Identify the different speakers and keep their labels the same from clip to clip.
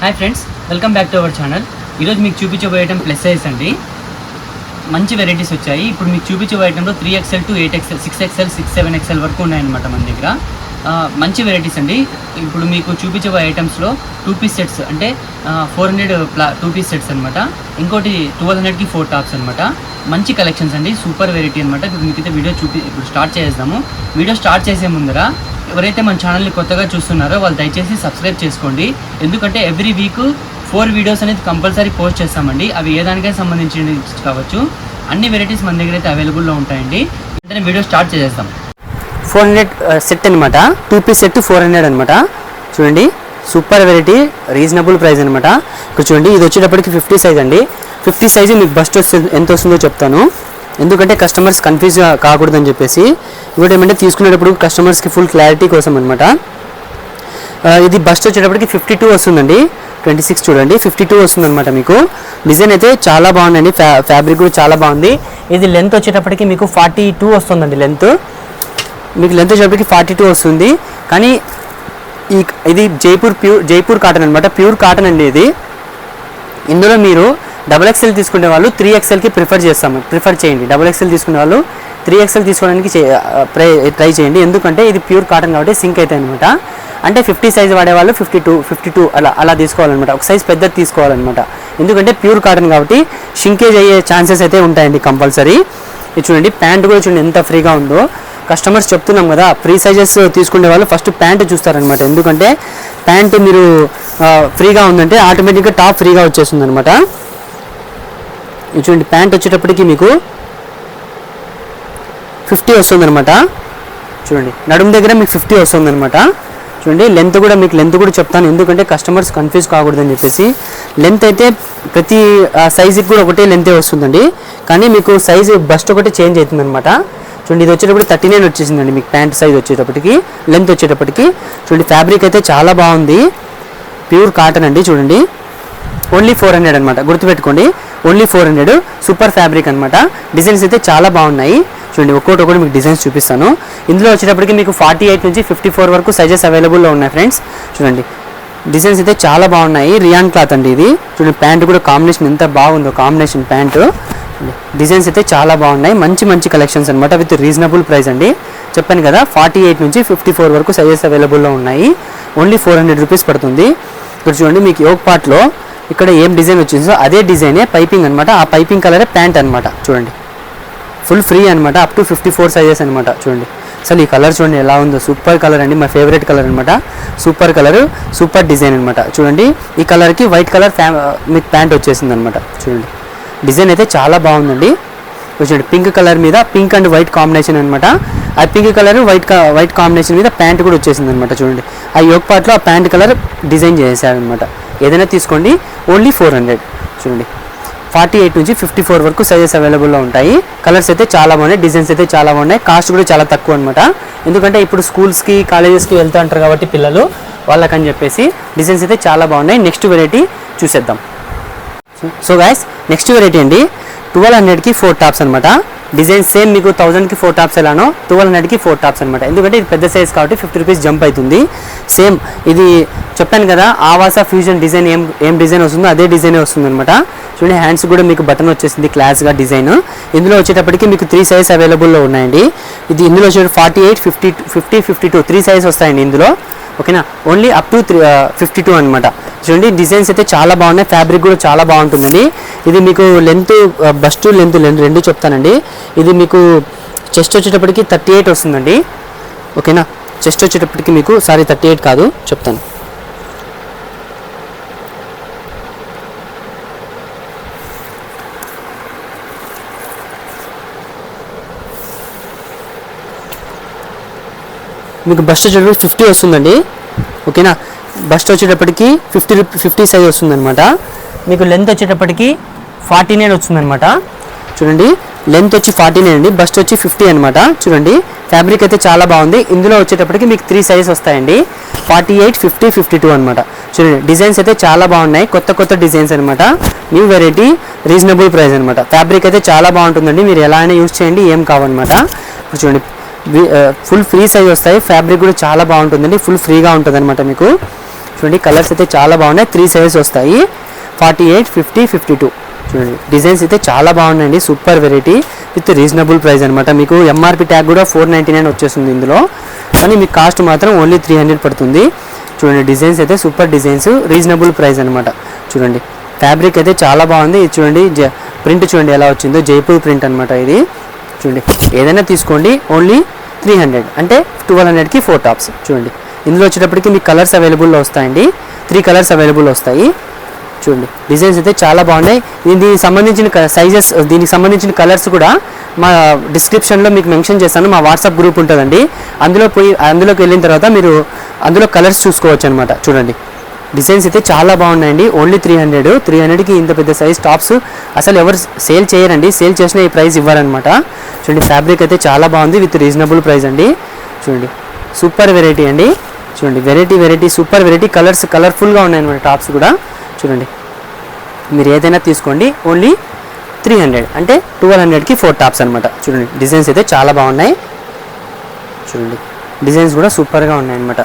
Speaker 1: Hi friends, welcome back to our channel. ఈరోజు మీకు చూపించబోయే ఐటమ్ ప్లస్ సైజ్ అండి. మంచి వెరైటీస్ వచ్చాయి. ఇప్పుడు మీకు చూపించబోయే ఐటంలో 3XL to 8XL, 6XL, 6, 7XL వరకు ఉన్నాయన్నమాట మన దగ్గర. మంచి వెరైటీస్ అండి. ఇప్పుడు మీకు చూపించబోయే ఐటమ్స్లో 2 పీస్ సెట్స్ అంటే 400 2 పీస్ సెట్స్ అనమాట. ఇంకోటి 1200కి 4 టాప్స్ అనమాట. మంచి కలెక్షన్స్ అండి, సూపర్ వెరైటీ అనమాట. ఇప్పుడు మీకైతే ఇప్పుడు స్టార్ట్ చేద్దాము. వీడియో స్టార్ట్ చేసే ముందర ఎవరైతే మన ఛానల్ని కొత్తగా చూస్తున్నారో వాళ్ళు దయచేసి సబ్స్క్రైబ్ చేసుకోండి. ఎందుకంటే ఎవ్రీ వీక్ 4 వీడియోస్ అనేది కంపల్సరీ పోస్ట్ చేస్తామండి. అవి ఏ దానికైనా సంబంధించి కావచ్చు. అన్ని వెరైటీస్ మన దగ్గర అయితే అవైలబుల్లో ఉంటాయండి. వెంటనే వీడియో స్టార్ట్ చేసేస్తాం. 400 సెట్ అనమాట. 2 పీస్ సెట్ 400 అనమాట. చూడండి, సూపర్ వెరైటీ, రీజనబుల్ ప్రైస్ అనమాట. ఇక్కడ చూడండి, ఇది వచ్చేటప్పటికి 50 సైజ్ అండి. 50 సైజు మీకు బస్ట్ ఎంత వస్తుందో చెప్తాను, ఎందుకంటే కస్టమర్స్ కన్ఫ్యూజ్ కాకూడదని చెప్పేసి. ఇంకోటి ఏమంటే తీసుకునేటప్పుడు కస్టమర్స్కి ఫుల్ క్లారిటీ కోసం అనమాట. ఇది బస్ట్ వచ్చేటప్పటికి 52 వస్తుందండి. 26 చూడండి, 52 వస్తుంది అనమాట. మీకు డిజైన్ అయితే చాలా బాగుందండి, ఫ్యాబ్రిక్ కూడా చాలా బాగుంది. ఇది లెంత్ వచ్చేటప్పటికి మీకు 42 వస్తుందండి. మీకు లెంత్ వచ్చేటప్పటికి 42 వస్తుంది. కానీ ఇది జైపూర్ కాటన్ అనమాట, ప్యూర్ కాటన్ అండి ఇది. ఇందులో మీరు XXL తీసుకునే వాళ్ళు 3XLకి ప్రిఫర్ చేయండి. XXL తీసుకునే వాళ్ళు 3XL తీసుకోవడానికి ట్రై చేయండి. ఎందుకంటే ఇది ప్యూర్ కాటన్ కాబట్టి సింక్ అవుతాయి అనమాట. అంటే 50 సైజ్ వాడేవాళ్ళు 52 అలా తీసుకోవాలన్నమాట. ఒక సైజ్ పెద్దది తీసుకోవాలన్నమాట. ఎందుకంటే ప్యూర్ కాటన్ కాబట్టి షింకేజ్ అయ్యే ఛాన్సెస్ అయితే ఉంటాయండి కంపల్సరీ. ఇది చూడండి, ప్యాంట్ కూడా చూడండి ఎంత ఫ్రీగా ఉందో. కస్టమర్స్ చెప్తున్నాం కదా, ఫ్రీ సైజెస్ తీసుకునే వాళ్ళు ఫస్ట్ ప్యాంట్ చూస్తారనమాట. ఎందుకంటే ప్యాంట్ మీరు ఫ్రీగా ఉందంటే ఆటోమేటిక్గా టాప్ ఫ్రీగా వచ్చేస్తుంది అనమాట. చూడండి, ప్యాంట్ వచ్చేటప్పటికి మీకు 50 వస్తుంది అనమాట. చూడండి, నడుము దగ్గర మీకు 50 వస్తుంది అనమాట. చూడండి, లెంత్ కూడా చెప్తాను, ఎందుకంటే కస్టమర్స్ కన్ఫ్యూజ్ కాకూడదని చెప్పేసి. లెంత్ అయితే ప్రతి సైజుకి కూడా ఒకటే లెంతే వస్తుందండి. కానీ మీకు సైజు బస్ట్ ఒకటి చేంజ్ అవుతుంది అనమాట. చూడండి, ఇది వచ్చేటప్పుడు 39 వచ్చేసిందండి మీకు ప్యాంట్ సైజ్ వచ్చేటప్పటికి. లెంత్ వచ్చేటప్పటికి చూడండి, ఫ్యాబ్రిక్ అయితే చాలా బాగుంది, ప్యూర్ కాటన్ అండి. చూడండి, ఓన్లీ 400 అనమాట, గుర్తుపెట్టుకోండి, ఓన్లీ 400. సూపర్ ఫ్యాబ్రిక్ అనమాట. డిజైన్స్ అయితే చాలా బాగున్నాయి. చూడండి, ఒక్కొక్కటి మీకు డిజైన్స్ చూపిస్తాను. ఇందులో వచ్చేటప్పటికి మీకు 48 నుంచి 54 వరకు సైజెస్ అవైలబుల్లో ఉన్నాయి ఫ్రెండ్స్. చూడండి, డిజైన్స్ అయితే చాలా బాగున్నాయి. రియాన్ క్లాత్ అండి ఇది. చూడండి, ప్యాంట్ కూడా కాంబినేషన్ ఎంత బాగుందో, కాంబినేషన్ ప్యాంటు. డిజైన్స్ అయితే చాలా బాగున్నాయి. మంచి కలెక్షన్స్ అనమాట, విత్ రీజనబుల్ ప్రైస్ అండి. చెప్పాను కదా, 48 నుంచి 54 వరకు సైజెస్ అవైలబుల్లో ఉన్నాయి. ఓన్లీ 400 రూపీస్ పడుతుంది. ఇక్కడ చూడండి, మీకు యోగ్ పార్ట్లో ఇక్కడ ఏం డిజైన్ వచ్చిందో అదే డిజైనే పైపింగ్ అనమాట. ఆ పైపింగ్ కలరే ప్యాంట్ అనమాట. చూడండి, ఫుల్ ఫ్రీ అనమాట, అప్ టు 54 సైజెస్ అనమాట. చూడండి, అసలు ఈ కలర్ చూడండి ఎలా ఉందో, సూపర్ కలర్ అండి, మా ఫేవరెట్ కలర్ అనమాట. సూపర్ కలర్, సూపర్ డిజైన్ అనమాట. చూడండి, ఈ కలర్కి వైట్ కలర్ మీకు ప్యాంట్ వచ్చేసింది అనమాట. చూడండి, డిజైన్ అయితే చాలా బాగుందండి. చూడండి, పింక్ కలర్ మీద పింక్ అండ్ వైట్ కాంబినేషన్ అనమాట. ఆ పింక్ కలర్ వైట్ కాంబినేషన్ మీద ప్యాంట్ కూడా వచ్చేసింది అనమాట. చూడండి, ఆ యోగ్ పార్ట్లో ఆ ప్యాంట్ కలర్ డిజైన్ చేశారనమాట. ఏదైనా తీసుకోండి, ఓన్లీ 400. చూడండి, 48 నుంచి 54 వరకు సైజెస్ అవైలబుల్లో ఉంటాయి. కలర్స్ అయితే చాలా బాగున్నాయి, డిజైన్స్ అయితే చాలా బాగున్నాయి. కాస్ట్ కూడా చాలా తక్కువ అనమాట. ఎందుకంటే ఇప్పుడు స్కూల్స్కి కాలేజెస్కి వెళ్తూ ఉంటారు కాబట్టి పిల్లలు, వాళ్ళకని చెప్పేసి డిజైన్స్ అయితే చాలా బాగున్నాయి. నెక్స్ట్ వెరైటీ చూసేద్దాం. సో గైస్, నెక్స్ట్ వెరైటీ అండి, 1200కి 4 టాప్స్ అనమాట. డిజైన్ సేమ్ మీకు 1000కి 4 టాప్స్ ఎలానో 1200కి 4 టాప్స్ అనమాట. ఎందుకంటే ఇది పెద్ద సైజ్ కాబట్టి 50 రూపీస్ జంప్ అవుతుంది. సేమ్ ఇది చెప్పాను కదా, ఆవాసా ఫ్యూజన్ డిజైన్ ఏం డిజైన్ వస్తుందో అదే డిజైనే వస్తుంది అనమాట. చూడండి, హ్యాండ్స్ కూడా మీకు బటన్ వచ్చేసింది, క్లాస్గా డిజైన్. ఇందులో వచ్చేటప్పటికి మీకు 3 సైజ్ అవైలబుల్లో ఉన్నాయండి. ఇందులో వచ్చేటప్పుడు 48, 50, 52 3 సైజ్ వస్తాయండి ఇందులో. ఓకేనా, ఓన్లీ అప్ టు 52 అనమాట. చూడండి, డిజైన్స్ అయితే చాలా బాగున్నాయి, ఫ్యాబ్రిక్ కూడా చాలా బాగుంటుందండి. ఇది మీకు లెంత్ బస్ట్ లెంత్ రెండు చెప్తానండి. ఇది మీకు చెస్ట్ వచ్చేటప్పటికి 38 వస్తుందండి. ఓకేనా, చెస్ట్ వచ్చేటప్పటికి మీకు 38 కాదు, చెప్తాను. మీకు బస్ట్ వచ్చేటప్పటికి 50 వస్తుందండి. ఓకేనా, బస్ట్ వచ్చేటప్పటికి 50 సైజ్ వస్తుందన్నమాట. మీకు లెంత్ వచ్చేటప్పటికి 49 వస్తుందన్నమాట. చూడండి, లెంత్ వచ్చి 49 అండి, బస్ట్ వచ్చి 50 అనమాట. చూడండి, ఫ్యాబ్రిక్ అయితే చాలా బాగుంది. ఇందులో వచ్చేటప్పటికి మీకు 3 సైజ్ వస్తాయండి, 48, 50, 52 అనమాట. చూడండి, డిజైన్స్ అయితే చాలా బాగున్నాయి, కొత్త డిజైన్స్ అనమాట. న్యూ వెరైటీ, రీజనబుల్ ప్రైస్ అనమాట. ఫ్యాబ్రిక్ అయితే చాలా బాగుంటుందండి, మీరు ఎలా అయినా యూజ్ చేయండి, ఏం కావన్నమాట. చూడండి, ఫుల్ ఫ్రీ సైజ్ వస్తాయి, ఫ్యాబ్రిక్ కూడా చాలా బాగుంటుందండి, ఫుల్ ఫ్రీగా ఉంటుంది అనమాట మీకు. చూడండి కలర్స్ అయితే చాలా బాగున్నాయి. 3 సైజెస్ వస్తాయి, 48, 50, 52. చూడండి డిజైన్స్ అయితే చాలా బాగున్నాయండి. Super variety with reasonable price అనమాట. మీకు ఎంఆర్పి ట్యాగ్ కూడా 499 వచ్చేస్తుంది ఇందులో, కానీ మీకు కాస్ట్ మాత్రం ఓన్లీ 300 పడుతుంది. చూడండి డిజైన్స్ అయితే సూపర్ డిజైన్స్, రీజనబుల్ ప్రైస్ అనమాట. చూడండి ఫ్యాబ్రిక్ అయితే చాలా బాగుంది. ఇది చూడండి ప్రింట్ చూడండి ఎలా వచ్చిందో, జైపూర్ ప్రింట్ అనమాట ఇది. చూడండి ఏదైనా తీసుకోండి, ఓన్లీ 300 అంటే 1200కి 4 టాప్స్. చూడండి ఇందులో వచ్చేటప్పటికి మీకు కలర్స్ అవైలబుల్లో వస్తాయండి, 3 కలర్స్ అవైలబుల్ వస్తాయి. చూడండి డిజైన్స్ అయితే చాలా బాగున్నాయి. దీనికి సంబంధించిన సైజెస్, దీనికి సంబంధించిన కలర్స్ కూడా మా డిస్క్రిప్షన్లో మీకు మెన్షన్ చేస్తాను. మా వాట్సాప్ గ్రూప్ ఉంటుందండి, అందులోకి వెళ్ళిన తర్వాత మీరు అందులో కలర్స్ చూసుకోవచ్చు అనమాట. చూడండి డిజైన్స్ అయితే చాలా బాగున్నాయండి. ఓన్లీ 300కి ఇంత పెద్ద సైజ్ టాప్స్ అసలు ఎవరు సేల్ చేయరండి, సేల్ చేసిన ఈ ప్రైస్ ఇవ్వరనమాట. చూడండి ఫ్యాబ్రిక్ అయితే చాలా బాగుంది విత్ రీజనబుల్ ప్రైస్ అండి. చూడండి సూపర్ వెరైటీ అండి. చూడండి వెరైటీ సూపర్ వెరైటీ, కలర్స్ కలర్ఫుల్గా ఉన్నాయి అనమాట టాప్స్ కూడా. చూడండి మీరు ఏదైనా తీసుకోండి, ఓన్లీ 300 అంటే 1200కి 4 టాప్స్ అనమాట. చూడండి డిజైన్స్ అయితే చాలా బాగున్నాయి. చూడండి డిజైన్స్ కూడా సూపర్గా ఉన్నాయన్నమాట.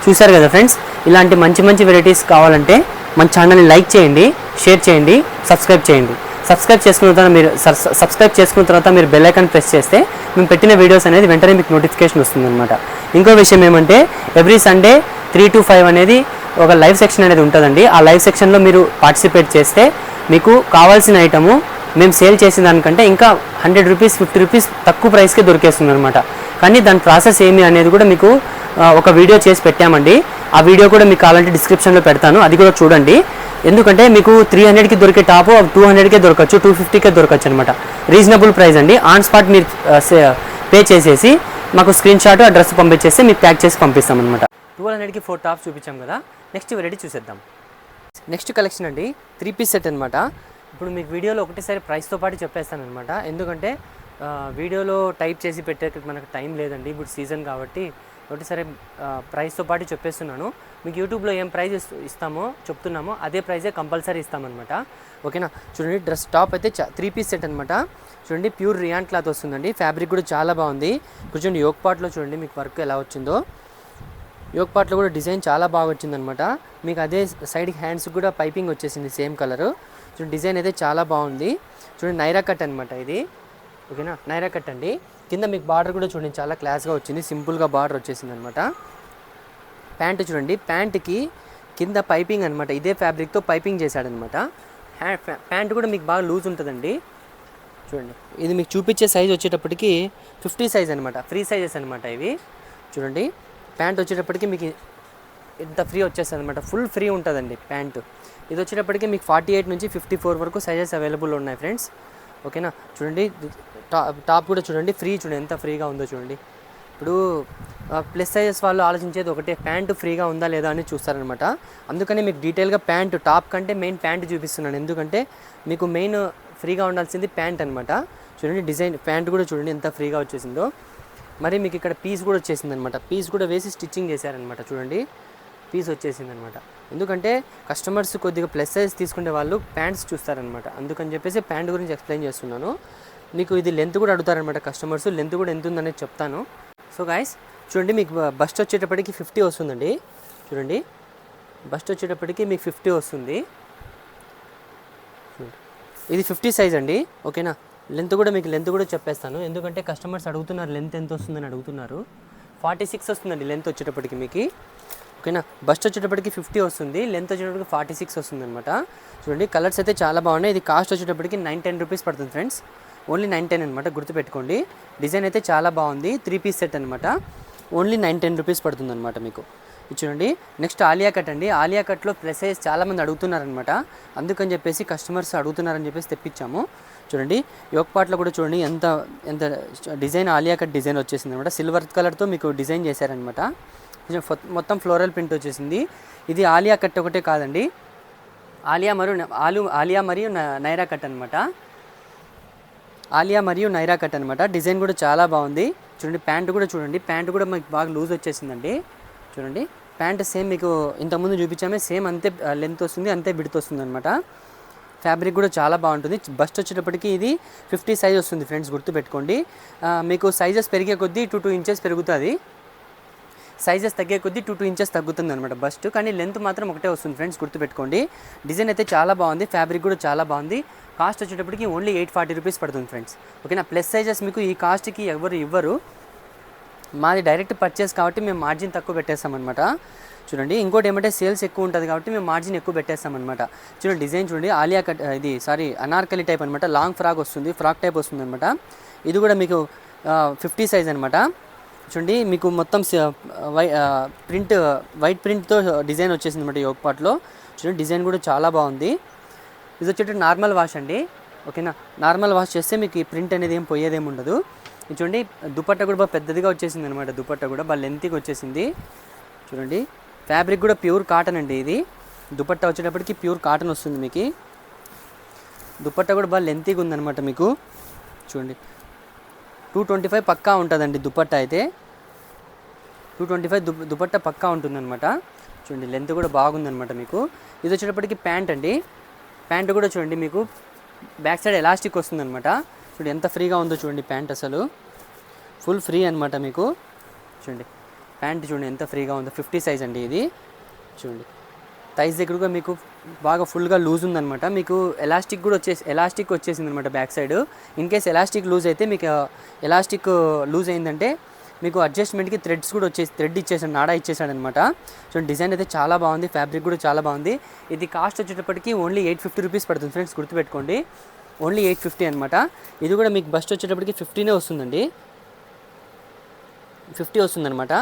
Speaker 1: చూసారు కదా ఫ్రెండ్స్, ఇలాంటి మంచి వెరైటీస్ కావాలంటే మన ఛానల్ని లైక్ చేయండి, షేర్ చేయండి, సబ్స్క్రైబ్ చేయండి. సబ్స్క్రైబ్ చేసుకున్న తర్వాత మీరు బెల్ ఐకాన్ ప్రెస్ చేస్తే మేము పెట్టిన వీడియోస్ అనేది వెంటనే మీకు నోటిఫికేషన్ వస్తుందన్నమాట. ఇంకో విషయం ఏమంటే ఎవ్రీ సండే 3 to 5 అనేది ఒక లైవ్ సెక్షన్ అనేది ఉంటుందండి. ఆ లైవ్ సెక్షన్లో మీరు పార్టిసిపేట్ చేస్తే మీకు కావాల్సిన ఐటము మేము సేల్ చేసిన దానికంటే ఇంకా 100 రూపీస్ 50 రూపీస్ తక్కువ ప్రైస్కే దొరికేస్తుంది అనమాట. కానీ దాని ప్రాసెస్ ఏమి అనేది కూడా మీకు ఒక వీడియో చేసి పెట్టామండి. ఆ వీడియో కూడా మీకు కావాలంటే డిస్క్రిప్షన్లో పెడతాను, అది కూడా చూడండి. ఎందుకంటే మీకు 300కి దొరికే టాపు 200కే దొరకచ్చు, 250కే దొరకచ్చు అనమాట. రీజనబుల్ ప్రైస్ అండి. ఆన్ స్పాట్ మీరు పే చేసేసి మాకు స్క్రీన్ షాట్ అడ్రస్ పంపించేస్తే మీకు ప్యాక్ చేసి పంపిస్తాం అనమాట. 1200కి 4 టాప్స్ చూపించాం కదా, నెక్స్ట్ వెరైటీ చూసేద్దాం. నెక్స్ట్ కలెక్షన్ అండి 3 పీస్ సెట్ అనమాట. ఇప్పుడు మీకు వీడియోలో ఒకటేసారి ప్రైస్తో పాటు చెప్పేస్తాను అనమాట. ఎందుకంటే వీడియోలో టైప్ చేసి పెట్టే మనకు టైం లేదండి, ఇప్పుడు సీజన్ కాబట్టి ఒకటేసారి ప్రైస్తో పాటు చెప్పేస్తున్నాను. మీకు యూట్యూబ్లో ఏం ప్రైస్ ఇస్తామో చెప్తున్నామో అదే ప్రైజే కంపల్సరీ ఇస్తామన్నమాట. ఓకేనా. చూడండి డ్రెస్ టాప్ అయితే 3 పీస్ సెట్ అనమాట. చూడండి ప్యూర్ రియాన్ క్లాత్ వస్తుందండి. ఫ్యాబ్రిక్ కూడా చాలా బాగుంది. ఇప్పుడు చూడండి యోక్ పార్ట్లో చూడండి మీకు వర్క్ ఎలా వచ్చిందో. యోక్ పార్ట్లో కూడా డిజైన్ చాలా బాగా వచ్చిందనమాట. మీకు అదే సైడ్ హ్యాండ్స్ కూడా పైపింగ్ వచ్చేసింది సేమ్ కలరు. చూడండి డిజైన్ అయితే చాలా బాగుంది. చూడండి నైరా కట్ అనమాట ఇది. ఓకేనా, నైరా కట్ అండి. కింద మీకు బార్డర్ కూడా చూడండి చాలా క్లాస్గా వచ్చింది, సింపుల్గా బార్డర్ వచ్చేసింది అనమాట. ప్యాంట్ చూడండి, ప్యాంట్కి కింద పైపింగ్ అనమాట, ఇదే ఫ్యాబ్రిక్తో పైపింగ్ చేశాడనమాట. ప్యాంట్ కూడా మీకు బాగా లూజ్ ఉంటుందండి. చూడండి ఇది మీకు చూపించే సైజ్ వచ్చేటప్పటికి 50 సైజ్ అనమాట, ఫ్రీ సైజెస్ అనమాట ఇవి. చూడండి ప్యాంట్ వచ్చేటప్పటికి మీకు ఇంత ఫ్రీ వచ్చేస్తుంది అనమాట, ఫుల్ ఫ్రీ ఉంటుందండి ప్యాంటు. ఇది వచ్చేటప్పటికి మీకు 48 నుంచి 54 వరకు సైజెస్ అవైలబుల్ ఉన్నాయి ఫ్రెండ్స్. ఓకేనా. చూడండి టాప్ కూడా చూడండి ఫ్రీ, చూడండి ఎంత ఫ్రీగా ఉందో చూడండి. ఇప్పుడు ప్లస్ సైజెస్ వాళ్ళు ఆలోచించేది ఒకటే, ప్యాంటు ఫ్రీగా ఉందా లేదా అని చూస్తారనమాట. అందుకని మీకు డీటెయిల్గా ప్యాంటు టాప్ కంటే మెయిన్ ప్యాంటు చూపిస్తున్నాను, ఎందుకంటే మీకు మెయిన్ ఫ్రీగా ఉండాల్సింది ప్యాంట్ అనమాట. చూడండి డిజైన్ ప్యాంట్ కూడా చూడండి ఎంత ఫ్రీగా వచ్చేసిందో. మరి మీకు ఇక్కడ పీస్ కూడా వచ్చేసింది అనమాట, పీస్ కూడా వేసి స్టిచ్చింగ్ చేశారనమాట. చూడండి పీస్ వచ్చేసింది అనమాట. ఎందుకంటే కస్టమర్స్ కొద్దిగా ప్లస్ సైజ్ తీసుకునే వాళ్ళు ప్యాంట్స్ చూస్తారనమాట, అందుకని చెప్పేసి ప్యాంట్ గురించి ఎక్స్ప్లెయిన్ చేస్తున్నాను. మీకు ఇది లెంత్ కూడా అడుగుతారనమాట కస్టమర్స్, లెంత్ కూడా ఎంత ఉందనేది చెప్తాను. సో గాయస్ చూడండి మీకు బస్ట్ వచ్చేటప్పటికి 50 వస్తుందండి. చూడండి బస్ట్ వచ్చేటప్పటికి మీకు 50 వస్తుంది. ఇది 50 సైజ్ అండి. ఓకేనా. లెంత్ కూడా చెప్పేస్తాను, ఎందుకంటే కస్టమర్స్ అడుగుతున్నారు లెంత్ ఎంత వస్తుందని అడుగుతున్నారు. 46 వస్తుందండి లెంత్ వచ్చేటప్పటికి మీకు. ఓకేనా. బస్ట్ వచ్చేటప్పటికి 50 వస్తుంది, లెంత్ వచ్చేటప్పటికి 46 వస్తుంది అనమాట. చూడండి కలర్స్ అయితే చాలా బాగున్నాయి. ఇది కాస్ట్ వచ్చేటప్పటికి 910 రూపీస్ పడుతుంది ఫ్రెండ్స్, ఓన్లీ 910 అనమాట, గుర్తుపెట్టుకోండి. డిజైన్ అయితే చాలా బాగుంది, 3 పీస్ సెట్ అనమాట, ఓన్లీ 910 రూపీస్ పడుతుంది అనమాట మీకు. చూడండి నెక్స్ట్ ఆలియా కట్ అండి. ఆలియా కట్లో ప్లస్ సైజ్ చాలామంది అడుగుతున్నారనమాట, అందుకని చెప్పేసి కస్టమర్స్ అడుగుతున్నారని చెప్పేసి తెప్పించాము. చూడండి యోక్ పార్ట్లో కూడా చూడండి ఎంత ఎంత డిజైన్ ఆలియా కట్ డిజైన్ వచ్చేసింది అనమాట. సిల్వర్ కలర్తో మీకు డిజైన్ చేశారనమాట. మొత్తం ఫ్లోరల్ ప్రింట్ వచ్చేసింది. ఇది ఆలియా కట్ ఒకటే కాదండి, ఆలియా మరియు నైరా కట్ అనమాట. ఆలియా మరియు నైరా కట్ అనమాట. డిజైన్ కూడా చాలా బాగుంది. చూడండి ప్యాంట్ కూడా చూడండి, ప్యాంట్ కూడా మీకు బాగా లూజ్ వచ్చేసిందండి. చూడండి ప్యాంట్ సేమ్ మీకు ఇంతకుముందు చూపించామే, సేమ్ అంతే లెంత్ వస్తుంది, అంతే విడ్త్ వస్తుంది అనమాట. ఫ్యాబ్రిక్ కూడా చాలా బాగుంటుంది. బస్ట్ వచ్చేటప్పటికి ఇది 50 సైజ్ వస్తుంది ఫ్రెండ్స్, గుర్తుపెట్టుకోండి. మీకు సైజెస్ పెరిగే కొద్దీ 2 ఇంచెస్ పెరుగుతుంది. సైజెస్ తగ్గే కొద్దీ 2 ఇంచెస్ తగ్గుతుంది అనమాట బస్ట్, కానీ లెంత్ మాత్రం ఒకటే వస్తుంది ఫ్రెండ్స్, గుర్తుపెట్టుకోండి. డిజైన్ అయితే చాలా బాగుంది, ఫ్యాబ్రిక్ కూడా చాలా బాగుంది. కాస్ట్ వచ్చేటప్పటికి ఓన్లీ 840 రూపీస్ పడుతుంది ఫ్రెండ్స్. ఓకేనా. ప్లస్ సైజెస్ మీకు ఈ కాస్ట్కి ఎవరు ఇవ్వరు, మాది డైరెక్ట్ పర్చేస్ కాబట్టి మేము మార్జిన్ తక్కువ పెట్టేస్తామన్నమాట. చూడండి, ఇంకోటి ఏమంటే సేల్స్ ఎక్కువ ఉంటుంది కాబట్టి మేము మార్జిన్ ఎక్కువ పెట్టేస్తామన్నమాట. చూడండి డిజైన్ చూడండి, ఆలియా కట్ అనార్కలి టైప్ అనమాట, లాంగ్ ఫ్రాక్ వస్తుంది, ఫ్రాక్ టైప్ వస్తుంది అనమాట. ఇది కూడా మీకు 50 సైజ్ అనమాట. చూడండి మీకు మొత్తం వైట్ ప్రింట్తో డిజైన్ వచ్చేసింది అనమాట యోగ్ పార్ట్లో. చూడండి డిజైన్ కూడా చాలా బాగుంది. ఇది వచ్చేటి నార్మల్ వాష్ అండి. ఓకేనా, నార్మల్ వాష్ చేస్తే మీకు ఈ ప్రింట్ అనేది ఏం పోయేదేమి ఉండదు. ఇది చూడండి దుపట్టా కూడా బాగా పెద్దదిగా వచ్చేసింది అనమాట, దుపట్టా కూడా బాగా లెంతీగా వచ్చేసింది. చూడండి ఫ్యాబ్రిక్ కూడా ప్యూర్ కాటన్ అండి. ఇది దుపట్టా వచ్చేటప్పటికి ప్యూర్ కాటన్ వస్తుంది మీకు. దుపట్టా కూడా బాగా లెంతీగా ఉందన్నమాట మీకు. చూడండి 225 పక్కా ఉంటుందండి దుపట్టా అయితే. 225 దుపట్టా పక్కా ఉంటుందన్నమాట. చూడండి లెంత్ కూడా బాగుందన్నమాట మీకు. ఇది వచ్చేటప్పటికి ప్యాంట్ అండి. ప్యాంట్ కూడా చూడండి మీకు బ్యాక్ సైడ్ ఎలాస్టిక్ వస్తుందన్నమాట. చూడండి ఎంత ఫ్రీగా ఉందో చూడండి ప్యాంట్, అసలు ఫుల్ ఫ్రీ అనమాట మీకు. చూడండి ప్యాంట్ చూడండి ఎంత ఫ్రీగా ఉందో. 50 సైజ్ అండి ఇది. చూడండి థైస్ దగ్గర కూడా మీకు బాగా ఫుల్గా లూజ్ ఉందన్నమాట. మీకు ఎలాస్టిక్ వచ్చేసింది అనమాట back side. In case elastic loose అయితే మీకు ఎలాస్టిక్ లూజ్ అయిందంటే మీకు అడ్జస్ట్మెంట్కి థ్రెడ్ ఇచ్చేసాడు, నాడా ఇచ్చేసాడు అనమాట. చూడండి డిజైన్ అయితే చాలా బాగుంది, ఫ్యాబ్రిక్ కూడా చాలా బాగుంది. ఇది కాస్ట్ వచ్చేటప్పటికి ఓన్లీ 850 రూపీస్ పడుతుంది ఫ్రెండ్స్, గుర్తుపెట్టుకోండి. ఓన్లీ 850 అనమాట. ఇది కూడా మీకు బస్ట్ వచ్చేటప్పటికి 50 వస్తుందండి, 50 వస్తుందన్నమాట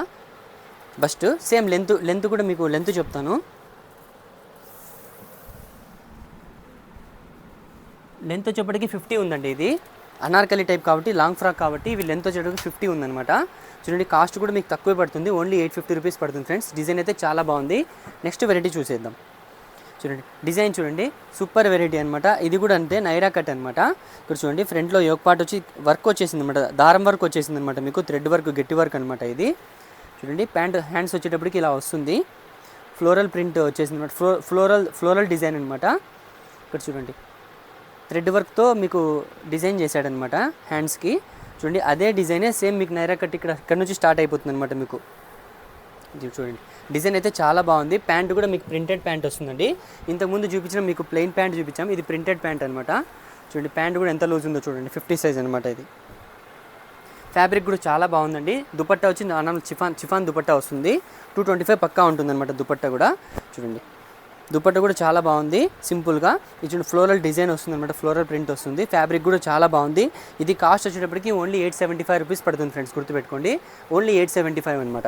Speaker 1: బస్ట్. సేమ్ లెంత్ కూడా మీకు లెంత్ చెప్తాను. లెంత్ వచ్చేప్పటికి 50 ఉందండి. ఇది అనార్కలి టైప్ కాబట్టి, లాంగ్ ఫ్రాక్ కాబట్టి ఇవి లెంత్ వచ్చేటప్పటికి 50 ఉందన్నమాట. చూడండి కాస్ట్ కూడా మీకు తక్కువే పడుతుంది, ఓన్లీ 850 రూపీస్ పడుతుంది ఫ్రెండ్స్. డిజైన్ అయితే చాలా బాగుంది. నెక్స్ట్ వెరైటీ చూసేద్దాం. చూడండి డిజైన్ చూడండి, సూపర్ వెరైటీ అనమాట. ఇది కూడా అంతే, నైరా కట్ అనమాట. ఇక్కడ చూడండి ఫ్రంట్లో యోగ్ పార్ట్ వచ్చి వర్క్ వచ్చేసింది అనమాట, దారం వర్క్ వచ్చేసింది అనమాట మీకు, థ్రెడ్ వర్క్, గట్టి వర్క్ అనమాట ఇది. చూడండి ప్యాంట్ హ్యాండ్స్ వచ్చేటప్పటికి ఇలా వస్తుంది, ఫ్లోరల్ ప్రింట్ వచ్చేసింది అనమాట, ఫ్లోరల్ డిజైన్ అనమాట. ఇక్కడ చూడండి థ్రెడ్ వర్క్తో మీకు డిజైన్ చేశాడనమాట హ్యాండ్స్కి. చూడండి అదే డిజైనే సేమ్ మీకు నైరా కట్ ఇక్కడ నుంచి స్టార్ట్ అయిపోతుంది అనమాట మీకు. ఇది చూడండి డిజైన్ అయితే చాలా బాగుంది. ప్యాంట్ కూడా మీకు ప్రింటెడ్ ప్యాంట్ వస్తుందండి. ఇంతకుముందు చూపించిన మీకు ప్లెయిన్ ప్యాంట్ చూపించాం, ఇది ప్రింటెడ్ ప్యాంట్ అనమాట. చూడండి ప్యాంట్ కూడా ఎంత లూజ్ ఉందో చూడండి, 50 సైజ్ అనమాట ఇది. ఫ్యాబ్రిక్ కూడా చాలా బాగుందండి. దుపట్టా వచ్చి నార్మల్ చిఫాన్ దుపట్టా వస్తుంది, 225 పక్కా ఉంటుందన్నమాట దుపట్టా కూడా. చూడండి దుపట్టా కూడా చాలా బాగుంది, సింపుల్గా. ఇది చూడండి ఫ్లోరల్ డిజైన్ వస్తుంది అనమాట, ఫ్లోరల్ ప్రింట్ వస్తుంది. ఫ్యాబ్రిక్ కూడా చాలా బాగుంది. ఇది కాస్ట్ వచ్చేటప్పటికి ఓన్లీ 875 రూపీస్ పడుతుంది ఫ్రెండ్స్, గుర్తుపెట్టుకోండి. ఓన్లీ 875 అనమాట.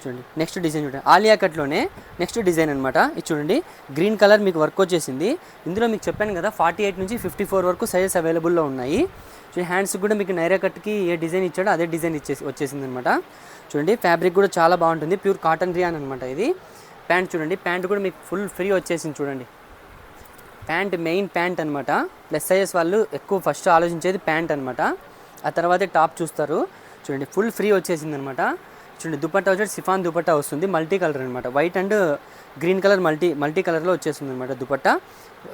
Speaker 1: చూడండి నెక్స్ట్ డిజైన్ చూడండి, ఆలియా కట్లోనే నెక్స్ట్ డిజైన్ అనమాట. ఇది చూడండి గ్రీన్ కలర్ మీకు వర్క్ వచ్చేసింది. ఇందులో మీకు చెప్పాను కదా 48 నుంచి 54 వరకు సైజెస్ అవైలబుల్లో ఉన్నాయి. చూడండి హ్యాండ్స్ కూడా మీకు నైరా కట్కి ఏ డిజైన్ ఇచ్చాడో అదే డిజైన్ వచ్చేసింది అనమాట. చూడండి ఫ్యాబ్రిక్ కూడా చాలా బాగుంటుంది, ప్యూర్ కాటన్ రియాన్ అనమాట ఇది. ప్యాంట్ చూడండి, ప్యాంట్ కూడా మీకు ఫుల్ ఫ్రీ వచ్చేసింది చూడండి. ప్యాంట్ మెయిన్ ప్యాంట్ అనమాట. ప్లస్ సైజెస్ వాళ్ళు ఎక్కువ ఫస్ట్ ఆలోచించేది ప్యాంట్ అనమాట, ఆ తర్వాతే టాప్ చూస్తారు. చూడండి ఫుల్ ఫ్రీ వచ్చేసింది అనమాట. చూడండి దుపట్టా వచ్చి సిఫాన్ దుపట్టా వస్తుంది, మల్టీ కలర్ అనమాట, white and green colour multi కలర్లో వచ్చేస్తుంది అనమాట దుపట్టా.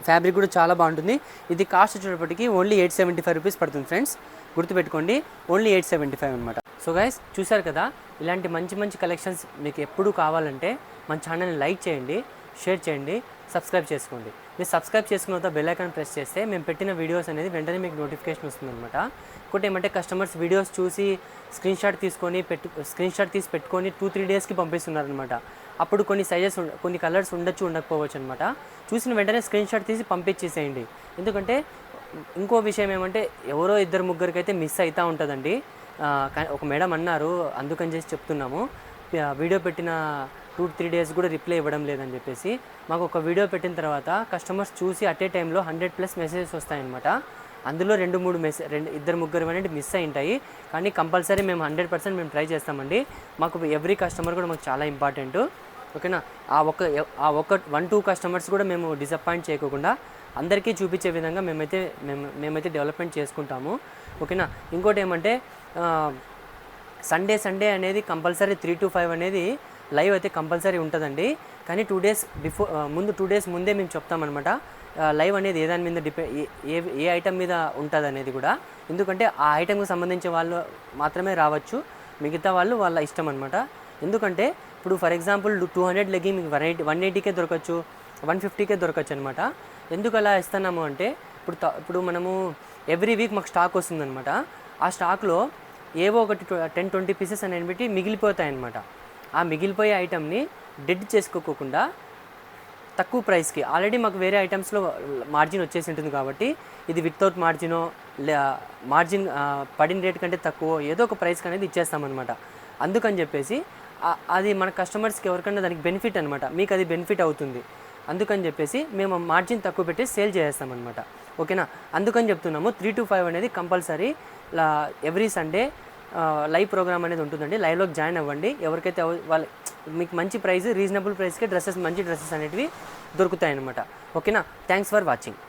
Speaker 1: ఫ్యాబ్రిక్ కూడా చాలా బాగుంటుంది. ఇది కాస్ట్ వచ్చేటప్పటికి ఓన్లీ 875 రూపీస్ పడుతుంది ఫ్రెండ్స్, గుర్తుపెట్టుకోండి. ఓన్లీ 875 అనమాట. సో గైస్ చూసారు కదా, ఇలాంటి మంచి కలెక్షన్స్ మీకు ఎప్పుడు కావాలంటే మన ఛానల్ని లైక్ చేయండి, షేర్ చేయండి, సబ్స్క్రైబ్ చేసుకోండి. మీరు సబ్స్క్రైబ్ చేసుకున్న తర్వాత బెల్ ఐకాన్ ప్రెస్ చేస్తే మేము పెట్టిన వీడియోస్ అనేది వెంటనే మీకు నోటిఫికేషన్ వస్తుందన్నమాట. ఇంకోటి ఏమంటే కస్టమర్స్ వీడియోస్ చూసి స్క్రీన్ షాట్ తీసి పెట్టుకొని 2-3 డేస్కి పంపిస్తున్నారనమాట. అప్పుడు కొన్ని సైజెస్ కొన్ని కలర్స్ ఉండకపోవచ్చు అనమాట. చూసిన వెంటనే స్క్రీన్ షాట్ తీసి పంపించేసేయండి. ఎందుకంటే ఇంకో విషయం ఏమంటే ఎవరో 2-3 అయితే మిస్ అవుతూ ఉంటుందండి. ఒక మేడం అన్నారు, అందుకని చేసి చెప్తున్నాము, వీడియో పెట్టిన 2-3 డేస్ కూడా రిప్లై ఇవ్వడం లేదని చెప్పేసి. మాకు ఒక వీడియో పెట్టిన తర్వాత కస్టమర్స్ చూసి అట్ ఏ టైంలో 100+ మెసేజెస్ వస్తాయన్నమాట. అందులో 2-3 అనేది మిస్ అయి ఉంటాయి. కానీ కంపల్సరీ మేము 100% మేము ట్రై చేస్తామండి. మాకు ఎవ్రీ కస్టమర్ కూడా మాకు చాలా ఇంపార్టెంట్. ఓకేనా, ఆ ఒక 1-2 కస్టమర్స్ కూడా మేము డిసప్పాయింట్ చేయకుండా అందరికీ చూపించే విధంగా మేమైతే డెవలప్మెంట్ చేసుకుంటాము. ఓకేనా. ఇంకోటి ఏమంటే సండే అనేది కంపల్సరీ 3 to 5 అనేది లైవ్ అయితే కంపల్సరీ ఉంటుందండి. కానీ 2 డేస్ ముందే మేము చెప్తామన్నమాట లైవ్ అనేది ఏ దాని మీద ఏ ఐటమ్ మీద ఉంటుంది అనేది కూడా. ఎందుకంటే ఆ ఐటమ్కి సంబంధించిన వాళ్ళు మాత్రమే రావచ్చు, మిగతా వాళ్ళు వాళ్ళ ఇష్టం అనమాట. ఎందుకంటే ఇప్పుడు ఫర్ ఎగ్జాంపుల్ 200 లెగ్గింగ్ మీకు 180కే దొరకచ్చు, 150కే దొరకచ్చు అనమాట. ఎందుకు అలా ఇస్తున్నాము అంటే ఇప్పుడు మనము ఎవ్రీ వీక్ మాకు స్టాక్ వస్తుందన్నమాట. ఆ స్టాక్లో ఏవో ఒకటి 10-20 పీసెస్ అనేది బట్టి మిగిలిపోతాయి అన్నమాట. ఆ మిగిలిపోయే ఐటమ్ని డెడ్ చేసుకోకుండా తక్కువ ప్రైస్కి, ఆల్రెడీ మాకు వేరే ఐటమ్స్లో మార్జిన్ వచ్చేసి ఉంటుంది కాబట్టి ఇది వితౌట్ మార్జినో మార్జిన్ పడిన రేట్ కంటే తక్కువ ఏదో ఒక ప్రైస్కి అనేది ఇచ్చేస్తామన్నమాట. అందుకని చెప్పేసి అది మన కస్టమర్స్కి ఎవరికైనా దానికి బెనిఫిట్ అనమాట, మీకు అది బెనిఫిట్ అవుతుంది. అందుకని చెప్పేసి మేము మార్జిన్ తక్కువ పెట్టి సేల్ చేస్తామన్నమాట. ఓకేనా, అందుకని చెప్తున్నాము 3 to 5 అనేది compulsory every Sunday live program అనేది ఉంటుందండి. లైవ్లోకి జాయిన్ అవ్వండి. ఎవరికైతే వాళ్ళ మీకు మంచి ప్రైస్, రీజనబుల్ ప్రైస్కే మంచి డ్రెస్సెస్ అనేటివి దొరుకుతాయి అన్నమాట. ఓకేనా, థ్యాంక్స్ ఫర్ వాచింగ్.